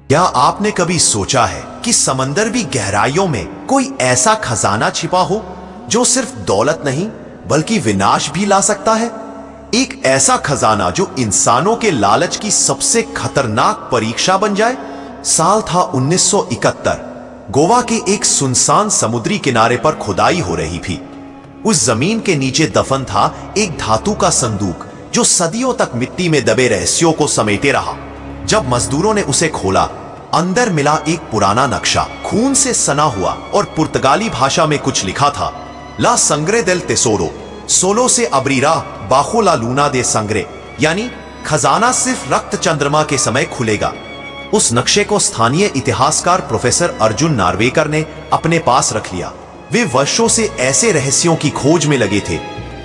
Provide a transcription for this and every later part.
क्या आपने कभी सोचा है कि समंदर की गहराइयों में कोई ऐसा खजाना छिपा हो जो सिर्फ दौलत नहीं बल्कि विनाश भी ला सकता है? एक ऐसा खजाना जो इंसानों के लालच की सबसे खतरनाक परीक्षा बन जाए। साल था 1971। गोवा के एक सुनसान समुद्री किनारे पर खुदाई हो रही थी। उस जमीन के नीचे दफन था एक धातु का संदूक जो सदियों तक मिट्टी में दबे रहस्यों को समेटे रहा। जब मजदूरों ने उसे खोला, अंदर मिला एक पुराना नक्शा, खून से सना हुआ, और पुर्तगाली भाषा में कुछ लिखा था, ला संग्रे देल तेसोरो, सोलो से अब्रीरा बाखो ला लूना दे संग्रे, यानी खजाना सिर्फ रक्त चंद्रमा के समय खुलेगा। उस नक्शे को स्थानीय इतिहासकार प्रोफेसर अर्जुन नार्वेकर ने अपने पास रख लिया। वे वर्षों से ऐसे रहस्यों की खोज में लगे थे,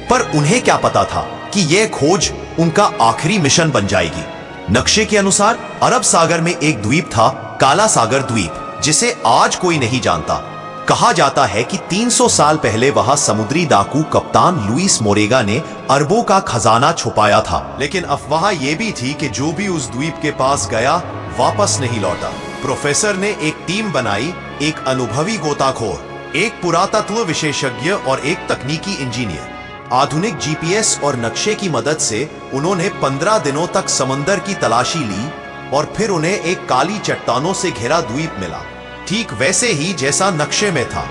पर उन्हें क्या पता था कि यह खोज उनका आखिरी मिशन बन जाएगी। नक्शे के अनुसार अरब सागर में एक द्वीप था, काला सागर द्वीप, जिसे आज कोई नहीं जानता। कहा जाता है कि 300 साल पहले वहां समुद्री डाकू कप्तान लुइस मोरेगा ने अरबों का खजाना छुपाया था। लेकिन अफवाह यह भी थी कि जो भी उस द्वीप के पास गया वापस नहीं लौटा। प्रोफेसर ने एक टीम बनाई, एक अनुभवी गोताखोर, एक पुरातत्व विशेषज्ञ और एक तकनीकी इंजीनियर। आधुनिक जीपीएस और नक्शे की मदद से उन्होंने 15 दिनों तक समंदर की तलाशी ली और फिर उन्हें एक काली चट्टानों से घिरा द्वीप मिला, ठीक वैसे ही जैसा नक्शे में था।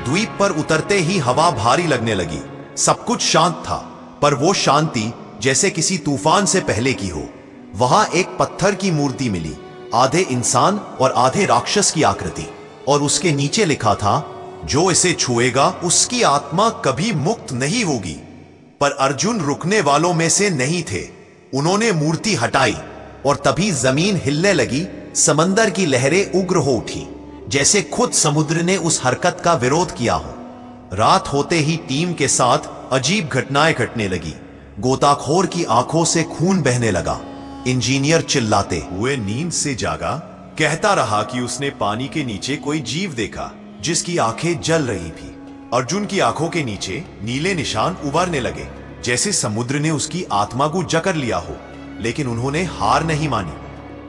द्वीप पर उतरते ही हवा भारी लगने लगी। सब कुछ शांत था, पर वो शांति जैसे किसी तूफान से पहले की हो। वहां एक पत्थर की मूर्ति मिली, आधे इंसान और आधे राक्षस की आकृति, और उसके नीचे लिखा था, जो इसे छुएगा उसकी आत्मा कभी मुक्त नहीं होगी। पर अर्जुन रुकने वालों में से नहीं थे। उन्होंने मूर्ति हटाई और तभी जमीन हिलने लगी। समंदर की लहरें उग्र हो उठी, जैसे खुद समुद्र ने उस हरकत का विरोध किया हो। रात होते ही टीम के साथ अजीब घटनाएं घटने लगी। गोताखोर की आंखों से खून बहने लगा। इंजीनियर चिल्लाते हुए नींद से जागा, कहता रहा कि उसने पानी के नीचे कोई जीव देखा जिसकी आंखें जल रही थी। अर्जुन की आंखों के नीचे नीले निशान उभरने लगे, जैसे समुद्र ने उसकी आत्मा को जकड़ लिया हो। लेकिन उन्होंने हार नहीं मानी।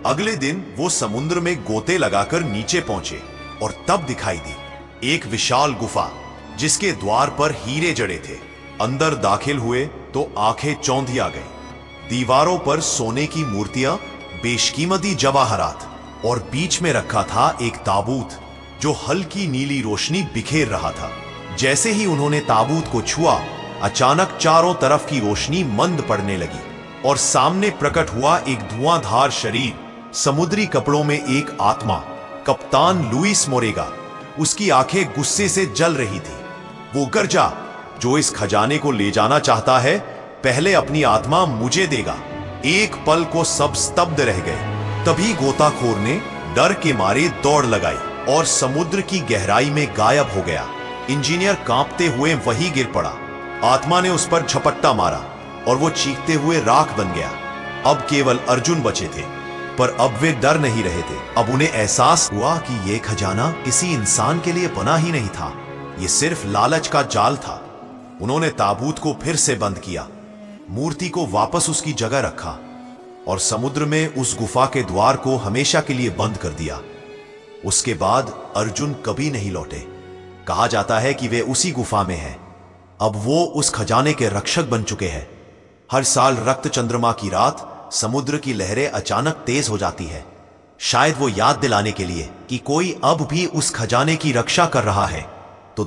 अगले दिन वो समुद्र में गोते लगाकर नीचे पहुंचे और तब दिखाई दी एक विशाल गुफा, जिसके द्वार पर हीरे जड़े थे। अंदर दाखिल हुए तो आंखें चौंधी आ गई। दीवारों पर सोने की मूर्तियां, बेशकीमती जवाहरात, और बीच में रखा था एक ताबूत जो हल्की नीली रोशनी बिखेर रहा था। जैसे ही उन्होंने ताबूत को छुआ, अचानक चारों तरफ की रोशनी मंद पड़ने लगी और सामने प्रकट हुआ एक धुआंधार शरीर, समुद्री कपड़ों में एक आत्मा, कप्तान लुइस मोरेगा। उसकी आंखें गुस्से से जल रही थी। वो गरजा, जो इस खजाने को ले जाना चाहता है, पहले अपनी आत्मा मुझे देगा। एक पल को सब स्तब्ध रह गए। तभी गोताखोर ने डर के मारे दौड़ लगाई और समुद्र की गहराई में गायब हो गया। इंजीनियर कांपते हुए वहीं गिर पड़ा। आत्मा ने उस पर झपट्टा मारा और वो चीखते हुए राख बन गया। अब केवल अर्जुन बचे थे, पर अब वे डर नहीं रहे थे। अब उन्हें एहसास हुआ कि यह खजाना किसी इंसान के लिए बना ही नहीं था, यह सिर्फ लालच का जाल था। उन्होंने ताबूत को फिर से बंद किया, मूर्ति को वापस उसकी जगह रखा और समुद्र में उस गुफा के द्वार को हमेशा के लिए बंद कर दिया। उसके बाद अर्जुन कभी नहीं लौटे। कहा जाता है कि वे उसी गुफा में हैं। अब वो उस खजाने के रक्षक बन चुके हैं। हर साल रक्त चंद्रमा की रात समुद्र की लहरें अचानक तेज हो जाती है, शायद वो याद दिलाने के लिए कि कोई अब भी उस खजाने की रक्षा कर रहा है।